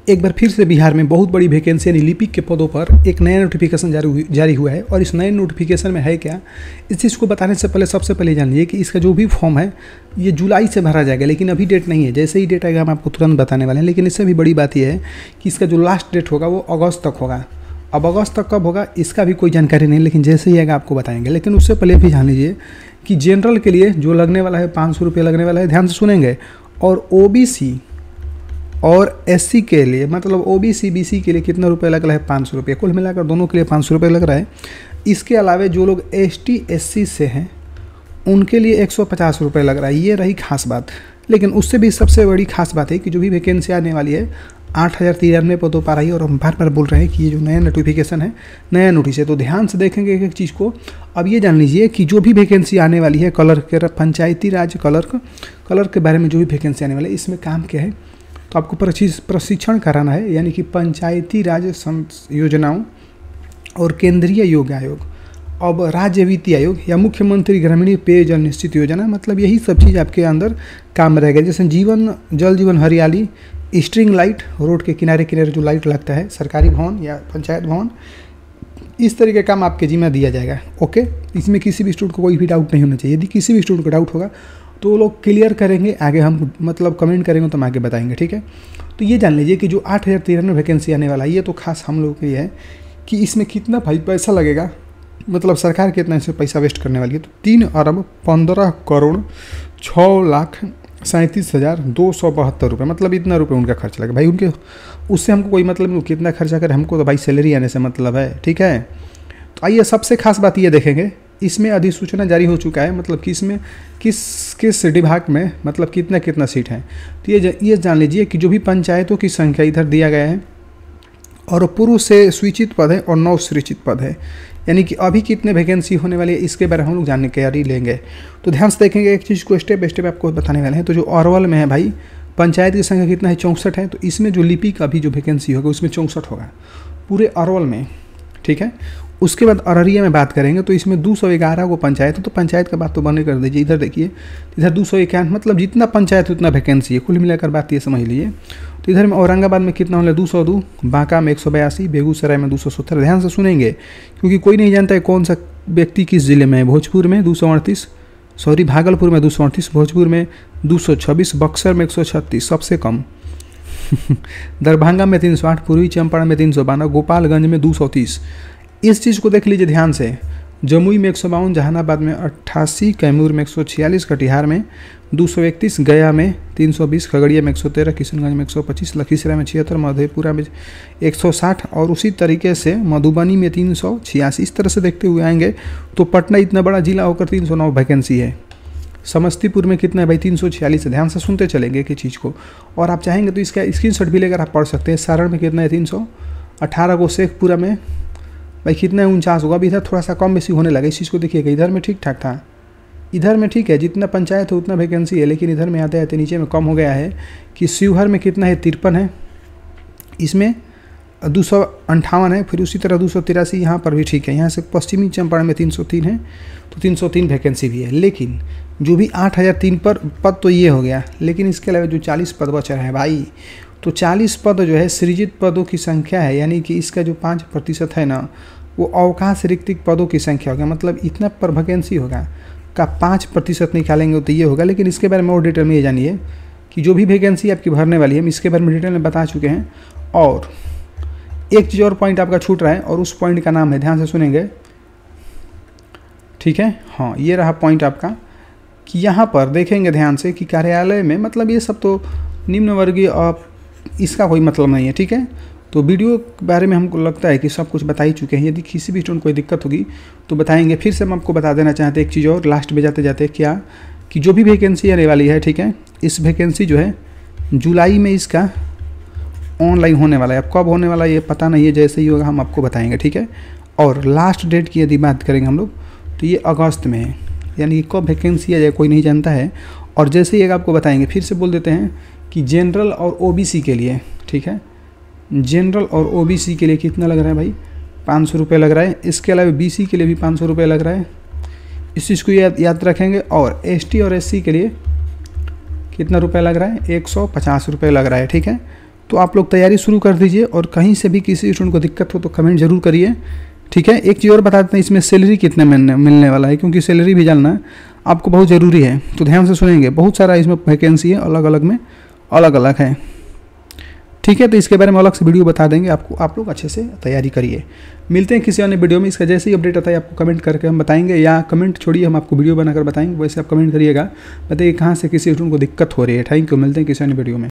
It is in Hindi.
एक बार फिर से बिहार में बहुत बड़ी वैकेंसी यानी लिपिक के पदों पर एक नया नोटिफिकेशन जारी हुआ है। और इस नए नोटिफिकेशन में है क्या, इस चीज़ को बताने से पहले सबसे पहले जान लीजिए कि इसका जो भी फॉर्म है ये जुलाई से भरा जाएगा, लेकिन अभी डेट नहीं है। जैसे ही डेट आएगा हम आपको तुरंत बताने वाले हैं। लेकिन इससे भी बड़ी बात यह है कि इसका जो लास्ट डेट होगा वो अगस्त तक होगा। अब अगस्त तक कब होगा इसका भी कोई जानकारी नहीं, लेकिन जैसे ही आएगा आपको बताएंगे। लेकिन उससे पहले भी जान लीजिए कि जनरल के लिए जो लगने वाला है 500 रुपये लगने वाला है, ध्यान से सुनेंगे। और OBC और SC के लिए मतलब OBC BC के लिए कितना रुपये लग रहा है, 500 रुपये। कुल मिलाकर दोनों के लिए 500 रुपये लग रहा है। इसके अलावा जो लोग ST SC से हैं उनके लिए 150 रुपये लग रहा है। ये रही खास बात। लेकिन उससे भी सबसे बड़ी खास बात है कि जो भी वैकेंसी आने वाली है 8093 पदों पर आई। और हम बार बार बोल रहे हैं कि ये जो नया नोटिफिकेशन है, नया नोटिस है, तो ध्यान से देखेंगे एक एक चीज़ को। अब ये जान लीजिए कि जो भी वैकेंसी आने वाली है क्लर्क के, पंचायती राज क्लर्क के बारे में जो भी वैकेंसी आने वाली है, इसमें काम क्या है तो आपको प्रशिक्षण कराना है, यानी कि पंचायती राज योजनाओं और केंद्रीय योजना आयोग, अब राज्य वित्तीय आयोग या मुख्यमंत्री ग्रामीण पेयजल निश्चित योजना, मतलब यही सब चीज़ आपके अंदर काम रहेगा। जैसे जल जीवन हरियाली, स्ट्रिंग लाइट, रोड के किनारे किनारे जो लाइट लगता है, सरकारी भवन या पंचायत भवन, इस तरह का काम आपके जिम्मे दिया जाएगा। ओके, इसमें किसी भी स्टूडेंट को कोई भी डाउट नहीं होना चाहिए। यदि किसी भी स्टूडेंट को डाउट होगा तो वो लोग क्लियर करेंगे, आगे हम मतलब कमेंट करेंगे तो हम आगे बताएंगे, ठीक है। तो ये जान लीजिए कि जो 8093 वैकेंसी आने वाला है, ये तो खास हम लोगों के लिए है कि इसमें कितना भाई पैसा लगेगा, मतलब सरकार कितना इसमें पैसा वेस्ट करने वाली है। तो 3,15,06,37,272 रुपये, मतलब इतना रुपये उनका खर्च लगे भाई। उनके उससे हमको कोई मतलब नहीं, कितना खर्चा करे, हमको तो भाई सैलरी आने से मतलब है, ठीक है। तो आइए सबसे खास बात ये देखेंगे, इसमें अधिसूचना जारी हो चुका है, मतलब कि इसमें किस विभाग में मतलब कितना सीट है। तो ये जान लीजिए कि जो भी पंचायतों की संख्या इधर दिया गया है, और पूर्व से स्वीकृत पद है और 9 स्वीकृत पद है, यानी कि अभी कितने वैकेंसी होने वाली है इसके बारे में हम लोग जानकारी लेंगे। तो ध्यान से देखेंगे, एक चीज़ को स्टेप बाय स्टेप आपको बताने वाले हैं। तो जो अरवल में है भाई, पंचायत की संख्या कितना है, 64 है। तो इसमें जो लिपिक अभी जो वैकेंसी होगा उसमें 64 होगा पूरे अरवल में, ठीक है। उसके बाद अररिया में बात करेंगे तो इसमें 211 को पंचायत है। तो पंचायत का बात तो बंद कर दीजिए, इधर देखिए, इधर 251, मतलब जितना पंचायत उतना वैकेंसी है, कुल मिलाकर बात ये समझ लीजिए। तो इधर में औरंगाबाद में कितना होगा, 202, बांका में 182, बेगूसराय में 270। ध्यान से सुनेंगे क्योंकि कोई नहीं जानता है कौन सा व्यक्ति किस जिले में है। भोजपुर में 238, सॉरी भागलपुर में 238, भोजपुर में 226, बक्सर में 136 सबसे कम, दरभंगा में 308, पूर्वी चंपारण में 352, गोपालगंज में 230। इस चीज़ को देख लीजिए ध्यान से। जमुई में 152, जहानाबाद में 88, कैमूर में 146, कटिहार में 231, गया में 320, खगड़िया में 113, किशनगंज में 125, लखीसराय में 76, मधेपुरा में 160 और उसी तरीके से मधुबनी में 386। इस तरह से देखते हुए आएंगे तो पटना इतना बड़ा जिला होकर 309 वैकेंसी है। समस्तीपुर में कितना है भाई, 346 है। ध्यान से सुनते चलेंगे कि चीज़ को, और आप चाहेंगे तो इसका स्क्रीनशॉट भी लेकर आप पढ़ सकते हैं। सारण में कितना है, 318 को। शेखपुरा में भाई कितना है, 49 होगा। अभी इधर थोड़ा सा कम बेसी होने लगा, इस चीज़ को देखिएगा। इधर में ठीक ठाक था, इधर में ठीक है, जितना पंचायत है उतना वैकेंसी है, लेकिन इधर में आते आते नीचे में कम हो गया है। कि शिवहर में कितना है, 53 है, इसमें 258 है। फिर उसी तरह 283 यहाँ पर भी ठीक है। यहाँ से पश्चिमी चंपारण में 303 है, तो 303 वैकेंसी भी है। लेकिन जो भी 8003 पर पद तो ये हो गया, लेकिन इसके अलावा जो 40 पद बच रहे हैं भाई, तो 40 पद जो है सृजित पदों की संख्या है, यानी कि इसका जो 5% है ना, वो अवकाश रिक्तिक पदों की संख्या होगा। मतलब इतना पर वैकेंसी होगा का 5% निकालेंगे तो ये होगा। लेकिन इसके बारे में और डिटेल में ये जानिए कि जो भी वैकेंसी आपकी भरने वाली है, हम इसके बारे में डिटेल में बता चुके हैं। और एक चीज़ और पॉइंट आपका छूट रहा है, और उस पॉइंट का नाम है, ध्यान से सुनेंगे, ठीक है। हाँ, ये रहा पॉइंट आपका कि यहाँ पर देखेंगे ध्यान से कि कार्यालय में, मतलब ये सब तो निम्न वर्गीय, इसका कोई मतलब नहीं है, ठीक है। तो वीडियो के बारे में हमको लगता है कि सब कुछ बता ही चुके हैं। यदि किसी भी स्टूडेंट को कोई दिक्कत होगी तो बताएंगे। फिर से हम आपको बता देना चाहते हैं एक चीज़ और लास्ट में जाते जाते, क्या कि जो भी वैकेंसी आने वाली है, ठीक है, इस वैकेंसी जो है जुलाई में इसका ऑनलाइन होने वाला है। अब कब होने वाला है ये पता नहीं है, जैसे ही होगा हम आपको बताएंगे, ठीक है। और लास्ट डेट की यदि बात करेंगे हम लोग तो ये अगस्त में है, यानी कि कब वैकेंसी आ जाए कोई नहीं जानता है। और जैसे ही आपको बताएंगे, फिर से बोल देते हैं कि जनरल और OBC के लिए, ठीक है, जनरल और OBC के लिए कितना लग रहा है भाई, 500 रुपये लग रहा है। इसके अलावा BC के लिए भी 500 रुपये लग रहा है, इस चीज़ को याद रखेंगे। और ST और SC के लिए कितना रुपये लग रहा है, 150 रुपये लग रहा है, ठीक है। तो आप लोग तैयारी शुरू कर दीजिए, और कहीं से भी किसी स्टूडेंट को दिक्कत हो तो कमेंट जरूर करिए, ठीक है। एक चीज़ और बता देते हैं, इसमें सैलरी कितने मिलने वाला है, क्योंकि सैलरी भी जानना आपको बहुत ज़रूरी है, तो ध्यान से सुनेंगे। बहुत सारा इसमें वैकेंसी है, अलग अलग में अलग अलग है, ठीक है। तो इसके बारे में अलग से वीडियो बता देंगे आपको, आप लोग अच्छे से तैयारी करिए। मिलते हैं किसी अन्य वीडियो में। इसका जैसे ही अपडेट आता है आपको कमेंट करके हम बताएंगे, या कमेंट छोड़िए हम आपको वीडियो बनाकर बताएंगे, वैसे आप कमेंट करिएगा, बताइए कहाँ से किसी स्टूडेंट को दिक्कत हो रही है। थैंक यू, मिलते हैं किसी अन्य वीडियो में।